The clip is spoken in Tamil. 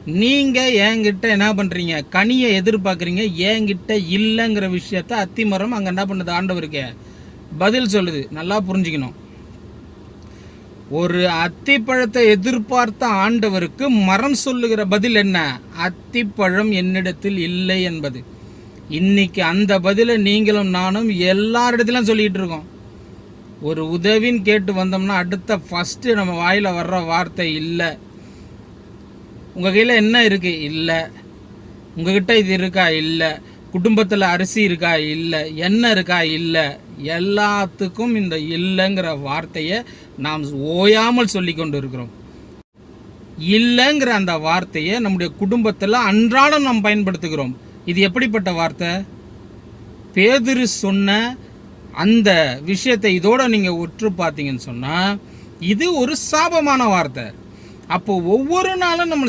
நீங்கள் என்கிட்ட என்ன பண்ணுறீங்க, கனியை எதிர்பார்க்குறீங்க, என்கிட்ட இல்லைங்கிற விஷயத்த அத்திமரம் அங்கே என்ன பண்ணுது, ஆண்டவருக்கு பதில் சொல்லுது. நல்லா புரிஞ்சுக்கணும். ஒரு அத்திப்பழத்தை எதிர்பார்த்த ஆண்டவருக்கு மரம் சொல்லுகிற பதில் என்ன, அத்திப்பழம் என்னிடத்தில் இல்லை என்பது. இன்னைக்கு அந்த பதிலை நீங்களும் நானும் எல்லாரிடத்திலும் சொல்லிகிட்டு இருக்கோம். ஒரு உதவின்னு கேட்டு வந்தோம்னா அடுத்த ஃபஸ்ட்டு நம்ம வாயில் வர்ற வார்த்தை இல்லை. உங்கள் கையில் என்ன இருக்குது, இல்லை. உங்ககிட்ட இது இருக்கா, இல்லை. குடும்பத்தில் அரிசி இருக்கா, இல்லை. எண்ணெய் இருக்கா, இல்லை. எல்லாத்துக்கும் இந்த இல்லைங்கிற வார்த்தையை நாம் ஓயாமல் சொல்லி கொண்டு இருக்கிறோம். இல்லைங்கிற அந்த வார்த்தையை நம்முடைய குடும்பத்தில் அன்றாடம் நாம் பயன்படுத்துகிறோம். இது எப்படிப்பட்ட வார்த்தை? பேதுரு சொன்ன அந்த விஷயத்தை இதோட நீங்கள் உற்று பார்த்தீங்கன்னு சொன்னால் இது ஒரு சாபமான வார்த்தை. அப்போ ஒவ்வொரு நாளும் நம்ம